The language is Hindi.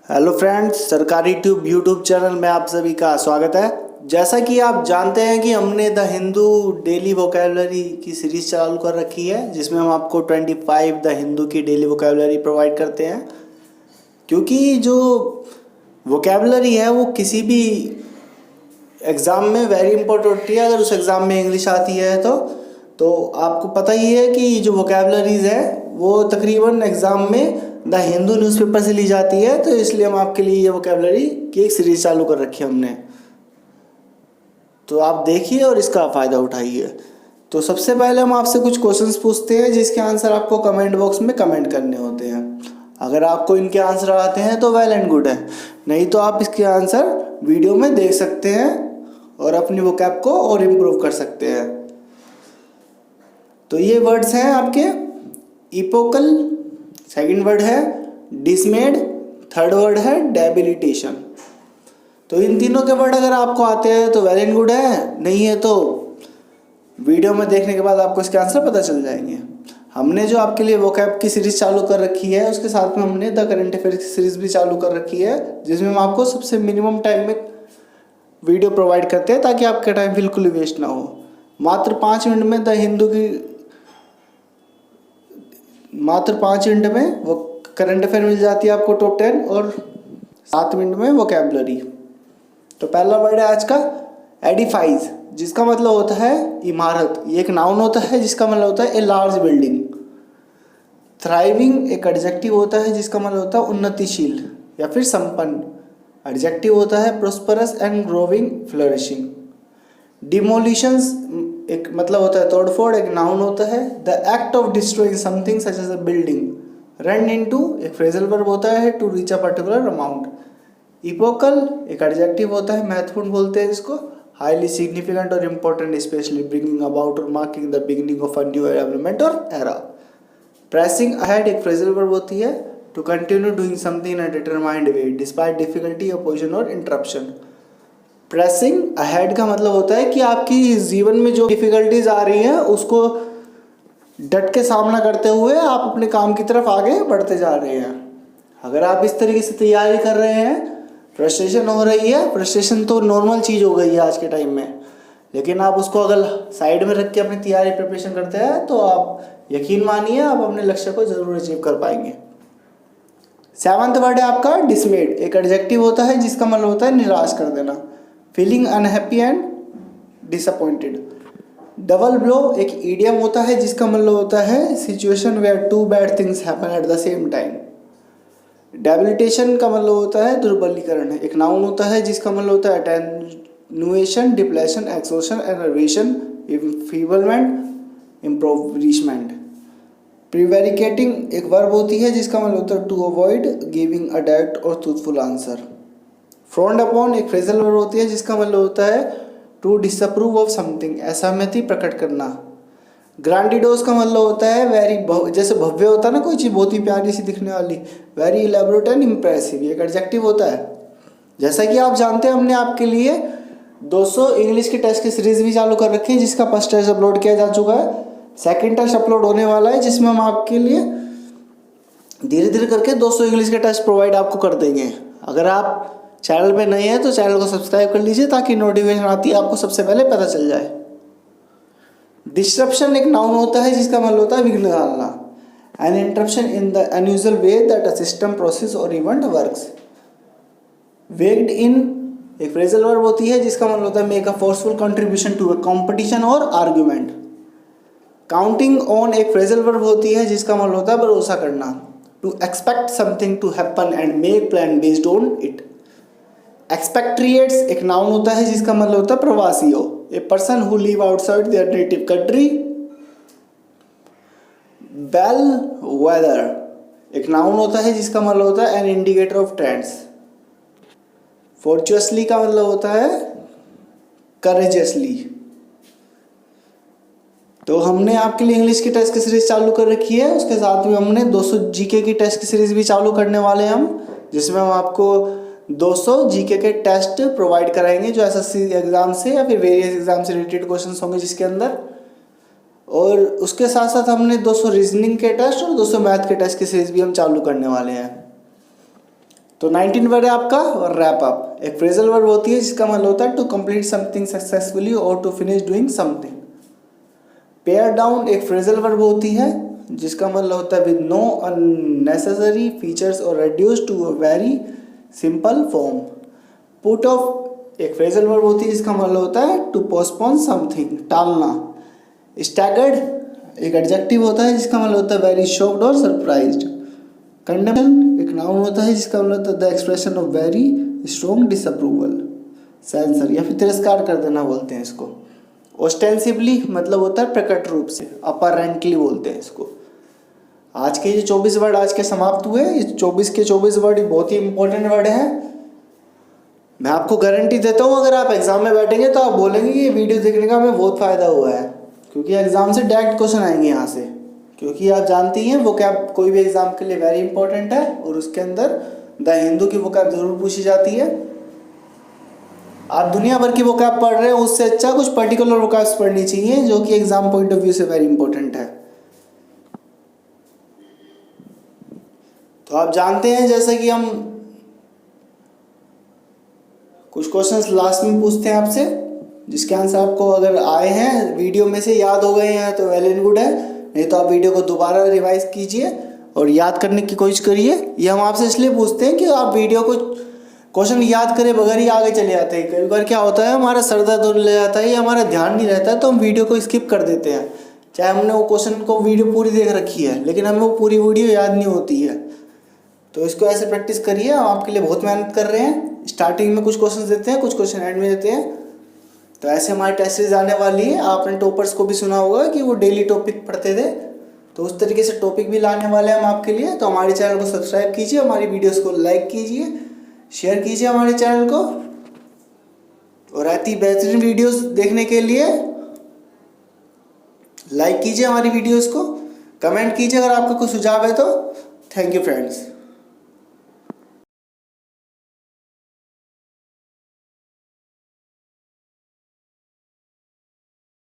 हेलो फ्रेंड्स, सरकारी ट्यूब यूट्यूब चैनल में आप सभी का स्वागत है। जैसा कि आप जानते हैं कि हमने द हिंदू डेली वोकैबुलरी की सीरीज चालू कर रखी है, जिसमें हम आपको 25 द हिंदू की डेली वोकैबुलरी प्रोवाइड करते हैं। क्योंकि जो वोकैबुलरी है वो किसी भी एग्ज़ाम में वेरी इंपॉर्टेंट होती है। अगर उस एग्ज़ाम में इंग्लिश आती है तो आपको पता ही है कि जो वोकैबुलरीज है वो तकरीबन एग्ज़ाम में द हिंदू न्यूज़पेपर से ली जाती है। तो इसलिए हम आपके लिए ये वोकैबुलरी की एक सीरीज़ चालू कर रखी है हमने, तो आप देखिए और इसका फ़ायदा उठाइए। तो सबसे पहले हम आपसे कुछ क्वेश्चंस पूछते हैं, जिसके आंसर आपको कमेंट बॉक्स में कमेंट करने होते हैं। अगर आपको इनके आंसर आते हैं तो वेल एंड गुड है, नहीं तो आप इसके आंसर वीडियो में देख सकते हैं और अपनी वोकैब को और इम्प्रूव कर सकते हैं। तो ये वर्ड्स हैं आपके इपोकल, सेकंड वर्ड है डिसमेड, थर्ड वर्ड है डेबिलिटेशन। तो इन तीनों के वर्ड अगर आपको आते हैं तो वेल एंड गुड है, नहीं है तो वीडियो में देखने के बाद आपको इसके आंसर पता चल जाएंगे। हमने जो आपके लिए वोकैब की सीरीज़ चालू कर रखी है, उसके साथ में हमने द करंट अफेयर की सीरीज़ भी चालू कर रखी है, जिसमें हम आपको सबसे मिनिमम टाइम में वीडियो प्रोवाइड करते हैं ताकि आपका टाइम बिल्कुल ही वेस्ट ना हो। मात्र 5 मिनट में मात्र 5 मिनट में वो करंट अफेयर मिल जाती है आपको टॉप 10, और 7 मिनट में वोकैबुलरी। तो पहला वर्ड है आज का एडिफाइज, जिसका मतलब होता है इमारत। ये एक नाउन होता है जिसका मतलब होता है ए लार्ज बिल्डिंग। थ्राइविंग एक एडजेक्टिव होता है जिसका मतलब होता है उन्नतिशील या फिर संपन्न। एडजेक्टिव होता है prosperous and growing, flourishing. Demolitions एक मतलब होता है तोड़फोड़, एक नाउन होता है। The act of destroying something such as a building. Run into एक फ्रेजल वर्ब होता है to reach a particular amount. Epochal एक एडजेक्टिव होता है, महत्वपूर्ण बोलते हैं इसको। हाईली सिग्निफिकेंट और इम्पोर्टेंट, स्पेशली ब्रिंगिंग अबाउट और marking the beginning of a new development और एरा। प्रेसिंग अहेड एक फ्रेजल वर्ब होती है to continue doing something in a determined way despite difficulty, opposition और इंटरप्शन। प्रेसिंग अहेड का मतलब होता है कि आपकी जीवन में जो डिफिकल्टीज आ रही हैं उसको डट के सामना करते हुए आप अपने काम की तरफ आगे बढ़ते जा रहे हैं। अगर आप इस तरीके से तैयारी कर रहे हैं, फ्रस्ट्रेशन हो रही है, फ्रस्ट्रेशन तो नॉर्मल चीज़ हो गई है आज के टाइम में, लेकिन आप उसको अगर साइड में रख के अपनी तैयारी प्रिपरेशन करते हैं तो आप यकीन मानिए आप अपने लक्ष्य को जरूर अचीव कर पाएंगे। 7वां वर्ड है आपका डिसमेड। एक एडजेक्टिव होता है जिसका मतलब होता है निराश कर देना। Feeling unhappy and disappointed. Double blow एक ईडियम होता है जिसका मतलब होता है situation where two bad things happen at the same time. Debilitation का मतलब होता है दुर्बलीकरण। एक नाउन होता है जिसका मतलब होता है अटेन्युएशन, डिप्लेशन, एक्सोशन, एनर्वेशन, इंफीबलमेंट, इम्प्रोविशमेंट। प्रिवेरिकेटिंग एक वर्ब होती है जिसका मतलब होता है to avoid giving a direct और ट्रूथफुल आंसर। फ्रॉन्ड अपॉन एक फ्रेजल वर्ब होती है जिसका मतलब होता है टू डिसअप्रूव ऑफ समथिंग, असहमति प्रकट करना। ग्रांडिडोस का मतलब होता है वेरी, जैसे भव्य होता है ना कोई चीज़ बहुत ही प्यारी सी दिखने वाली, वेरी इलेबोरेट एंड इम्प्रेसिव, एक एडजेक्टिव होता है। जैसा कि आप जानते हैं हमने आपके लिए 200 इंग्लिश के टेस्ट की सीरीज भी चालू कर रखी है, जिसका फर्स्ट टेस्ट अपलोड किया जा चुका है। सेकंड टेस्ट अपलोड होने वाला है, जिसमें हम आपके लिए धीरे धीरे करके 200 इंग्लिश के टेस्ट प्रोवाइड आपको कर देंगे। अगर आप चैनल पे नए हैं तो चैनल को सब्सक्राइब कर लीजिए ताकि नोटिफिकेशन आती है आपको सबसे पहले पता चल जाए। डिस्ट्रप्शन एक नाउन होता है जिसका मतलब होता है विघ्न डालना। An interruption in the unusual way that a system, process और इवेंट वर्क्स। वेग्ड इन एक फ्रेजल वर्ब होती है जिसका मतलब होता है make a forceful contribution to a competition और आर्ग्यूमेंट। काउंटिंग ऑन एक फ्रेजल वर्ब होती है जिसका मतलब होता है भरोसा करना। To expect something to happen and make plan based on it. Expatriates एक नाउन होता है जिसका मतलब होता है प्रवासी हो, a person who live outside their native country. Bellwether एक नाउन होता है जिसका मतलब होता है an indicator of trends. Fortuitously का मतलब होता है करेजियसली। तो हमने आपके लिए इंग्लिश की टेस्ट की सीरीज चालू कर रखी है, उसके साथ में हमने 200 जीके की टेस्ट की सीरीज भी चालू करने वाले हैं हम, जिसमें हम आपको 200 जीके के टेस्ट प्रोवाइड कराएंगे जो एसएससी एग्जाम से या फिर वेरियस एग्जाम से रिलेटेड क्वेश्चंस होंगे जिसके अंदर। और उसके साथ साथ हमने 200 रीजनिंग के टेस्ट और 200 मैथ के टेस्ट की सीरीज भी हम चालू करने वाले हैं। तो 19 वर्ड है आपका रैप अप। एक फ्रेजल वर्ब होती है जिसका मतलब होता है टू कंप्लीट समथिंग सक्सेसफुली और to finish doing something. Pare down एक फ्रेजल वर्ब होती है जिसका मतलब होता है विद नो अननेसेसरी फीचर्स और reduce to a very simple form. Put off एक फ्रेजल वर्ब होती है जिसका मतलब होता है टू पोस्टपोन समथिंग, टालना। स्टैगर्ड एक एडजेक्टिव होता है जिसका मतलब होता है वेरी शॉक्ड और सरप्राइज्ड। कंडेमनेशन एक नाउन होता है जिसका मतलब होता है the expression of very strong disapproval, sensor या फिर तिरस्कार कर देना बोलते हैं इसको। ऑस्टेंसिवली मतलब होता है प्रकट रूप से, अपरेंटली बोलते हैं इसको। आज के ये 24 वर्ड आज के समाप्त हुए। इस 24 के 24 वर्ड बहुत ही इंपॉर्टेंट वर्ड हैं। मैं आपको गारंटी देता हूँ अगर आप एग्जाम में बैठेंगे तो आप बोलेंगे कि ये वीडियो देखने का हमें बहुत फ़ायदा हुआ है, क्योंकि एग्जाम से डायरेक्ट क्वेश्चन आएंगे यहाँ से। क्योंकि आप जानती हैं वो कैब कोई भी एग्जाम के लिए वेरी इंपॉर्टेंट है और उसके अंदर द हिंदू की वो कैब जरूर पूछी जाती है। आप दुनिया भर की वो कैब पढ़ रहे हैं उससे अच्छा कुछ पर्टिकुलर वो कैब्स पढ़नी चाहिए जो कि एग्जाम पॉइंट ऑफ व्यू से वेरी इंपॉर्टेंट है। तो आप जानते हैं जैसे कि हम कुछ क्वेश्चंस लास्ट में पूछते हैं आपसे जिसके आंसर आपको अगर आए हैं वीडियो में से याद हो गए हैं तो वेल एंड गुड है, नहीं तो आप वीडियो को दोबारा रिवाइज कीजिए और याद करने की कोशिश करिए। ये हम आपसे इसलिए पूछते हैं कि आप वीडियो को क्वेश्चन याद करे बगैर ही आगे चले जाते हैं। कई बार क्या होता है हमारा सर दर्द होने लग जाता है या हमारा ध्यान नहीं रहता है तो हम वीडियो को स्किप कर देते हैं, चाहे हमने वो क्वेश्चन को वीडियो पूरी देख रखी है लेकिन हमें वो पूरी वीडियो याद नहीं होती है। तो इसको ऐसे प्रैक्टिस करिए। हम आपके लिए बहुत मेहनत कर रहे हैं। स्टार्टिंग में कुछ क्वेश्चन देते हैं, कुछ क्वेश्चन एंड में देते हैं। तो ऐसे हमारी टेस्ट सीरीज आने वाली है। आपने टॉपर्स को भी सुना होगा कि वो डेली टॉपिक पढ़ते थे, तो उस तरीके से टॉपिक भी लाने वाले हैं हम आपके लिए। तो हमारे चैनल को सब्सक्राइब कीजिए, हमारी वीडियोस को लाइक कीजिए, शेयर कीजिए हमारे चैनल को, और ऐसी बेहतरीन वीडियोस देखने के लिए लाइक कीजिए हमारी वीडियोस को, कमेंट कीजिए अगर आपका कोई सुझाव है तो। Thank you friends.